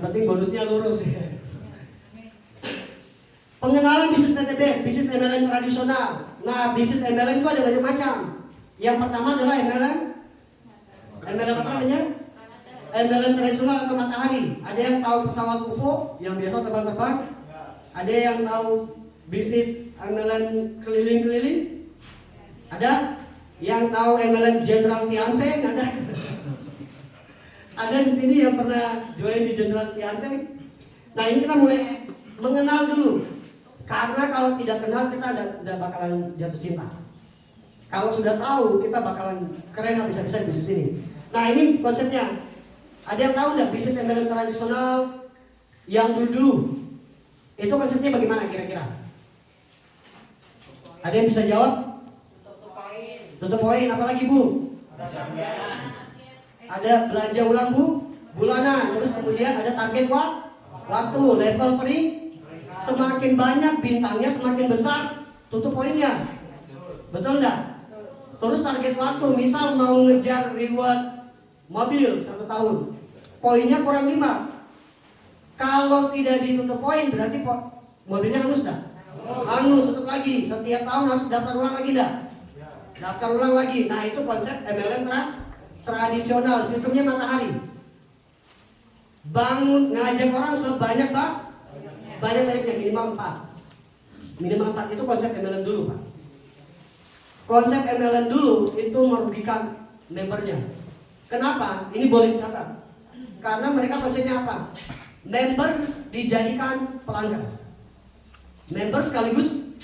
Berarti bonusnya lurus ya. Pengenalan bisnis PTBS, bisnis MLM tradisional. Nah, bisnis MLM itu ada banyak macam. Yang pertama adalah MLM apa namanya? MLM tradisional atau matahari. Ada yang tahu pesawat UFO yang biasa terbang-terbang. Ada yang tahu bisnis MLM keliling-keliling. Ada yang tahu MLM Jenderal Tianfeng. Ada di sini yang pernah join di Jenderal Tianfeng. Nah, ini kita mulai mengenal dulu. Karena kalau tidak kenal kita tidak bakalan jatuh cinta. Kalau sudah tahu kita bakalan keren habis-habisan di bisnis ini. Nah, ini konsepnya. Ada yang tahu nggak bisnis MLM tradisional yang dulu-dulu? Itu konsepnya bagaimana kira-kira? Ada yang bisa jawab? Tutup poin. Apalagi Bu? Ada belanja ulang Bu, bulanan. Terus kemudian ada target waktu, level semakin banyak bintangnya semakin besar tutup poinnya. Betul enggak? Terus target waktu, misal mau ngejar reward mobil 1 tahun, poinnya kurang 5. Kalau tidak ditutup poin berarti mobilnya hangus enggak? Hangus, tutup lagi. Setiap tahun harus daftar ulang lagi enggak? Daftar ulang lagi. Nah, itu konsep MLM tradisional, sistemnya matahari. Bangun ngajak orang sebanyak banyak-banyaknya, minimal 4 itu konsep MLM dulu Pak. Konsep MLM dulu itu merugikan membernya. Kenapa? Ini boleh dicatat. Karena mereka konsepnya apa? Member dijadikan pelanggan, member sekaligus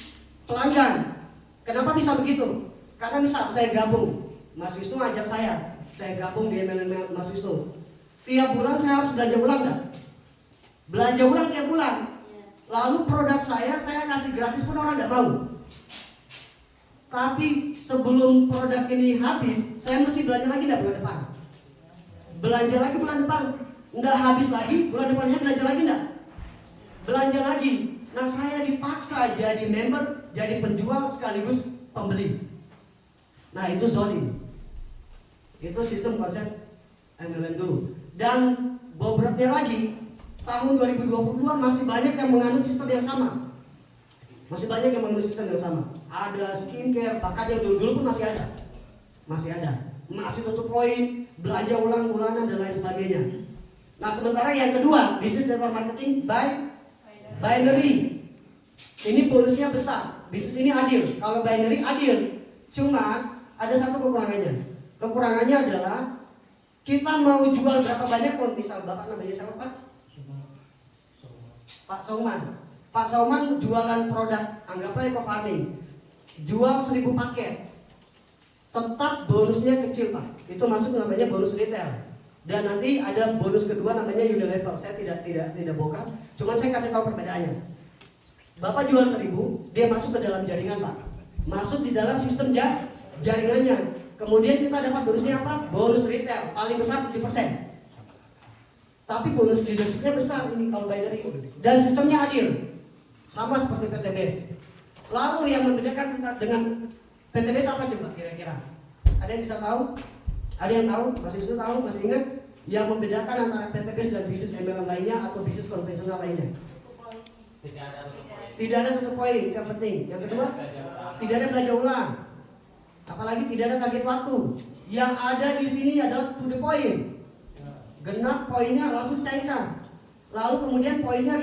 pelanggan. Kenapa bisa begitu? Karena misal saya gabung, Mas Wisnu ajak saya gabung di MLM Mas Wisnu. Tiap bulan saya harus belanja ulang enggak? Belanja ulang tiap bulan. Lalu produk saya kasih gratis pun orang tidak mau. Tapi sebelum produk ini habis, saya mesti belanja lagi enggak bulan depan? Belanja lagi bulan depan. Enggak habis lagi, bulan depannya belanja lagi enggak? Belanja lagi. Nah, saya dipaksa jadi member, jadi penjual sekaligus pembeli. Nah, itu zolim. Itu sistem konsep MLM dulu. Dan beberapa lagi tahun 2022 masih banyak yang menganut sistem yang sama. Ada skincare, bahkan yang dulu pun masih ada. Masih tutup poin, belanja ulang bulanan dan lain sebagainya. Nah, sementara yang kedua, bisnis network marketing by binary. Ini bonusnya besar. Bisnis ini adil. Kalau binary adil, cuma ada satu kekurangannya. Kekurangannya adalah kita mau jual berapa banyak pun, misal Bapak namanya siapa Pak? Pak Sauman. Pak Sauman jualan produk, anggaplah eco farming, jual 1000 paket, tetap bonusnya kecil Pak. Itu masuk namanya bonus retail. Dan nanti ada bonus kedua namanya Unilever. Saya tidak bongkar, cuman saya kasih tahu perbedaannya. Bapak jual 1000, dia masuk ke dalam jaringan Pak, masuk di dalam sistem jaringannya. Kemudian kita dapat bonusnya apa? Bonus retail paling besar 7%. Tapi bonus leadershipnya besar ini kalau binary. Dan sistemnya adil, sama seperti PTBS. Lalu yang membedakan dengan PTBS apa coba kira-kira? Ada yang bisa tahu? Ada yang tahu? Masih bisa tahu? Masih ingat? Yang membedakan antara PTBS dan bisnis MLM lainnya atau bisnis konvensional lainnya? Tidak ada tutup poin, yang penting. Yang kedua, tidak ada belanja ulang. Apalagi tidak ada target waktu. Yang ada di sini adalah to the point. Genap poinnya langsung dicairkan. Lalu kemudian poinnya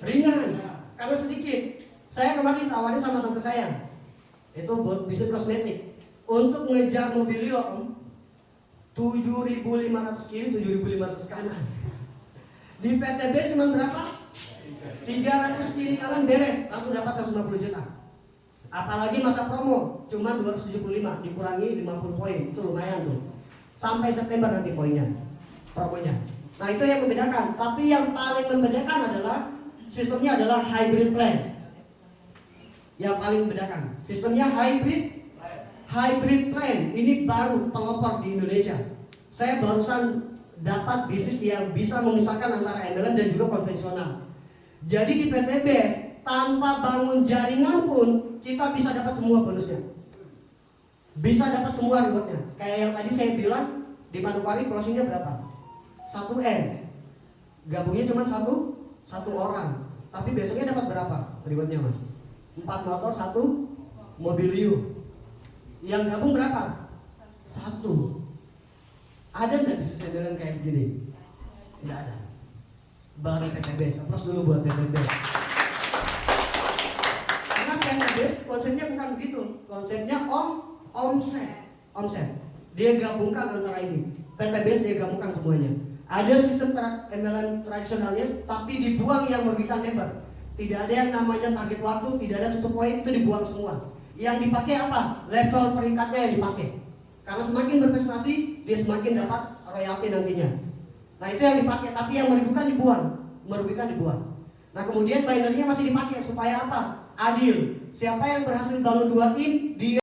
ringan karena sedikit. Saya kemarin tawarnya sama tante saya, itu buat bisnis kosmetik, untuk ngejar mobilium 7.500 kiri, 7.500 kanan. Di PTBS cuma berapa? 300 kiri kanan beres, langsung dapat 150 juta. Apalagi masa promo cuma 275 dikurangi 50 poin, itu lumayan tuh. Sampai September nanti poinnya, promonya. Nah, itu yang membedakan. Tapi yang paling membedakan adalah sistemnya adalah hybrid plan. Yang paling membedakan sistemnya hybrid plan. Ini baru pelopor di Indonesia. Saya barusan dapat bisnis yang bisa memisahkan antara MLM dan juga konvensional. Jadi di PTBS tanpa bangun jaringan pun kita bisa dapat semua bonusnya, bisa dapat semua rewardnya. Kayak yang tadi saya bilang, di Manokwari closingnya berapa? 1M. Gabungnya cuma satu orang, tapi besoknya dapat berapa rewardnya mas? 4 motor 1 mobilium. Yang gabung berapa? 1. Ada nggak bisnis andalan kayak gini? Tidak ada. Baru PTBS. Aplaus dulu buat PTBS. Karena PTBS konsepnya bukan begitu. Konsepnya omset. Dia gabungkan antara ini. PTBS dia gabungkan semuanya. Ada sistem MLM tradisionalnya, tapi dibuang yang merugikan member. Tidak ada yang namanya target waktu, tidak ada tutup poin, itu dibuang semua. Yang dipakai apa? Level peringkatnya yang dipakai. Karena semakin berprestasi, dia semakin dapat royalti nantinya. Nah itu yang dipakai, tapi yang merugikan dibuang. Nah kemudian binary-nya masih dipakai supaya apa? Adil. Siapa yang berhasil bangun 2 tim, dia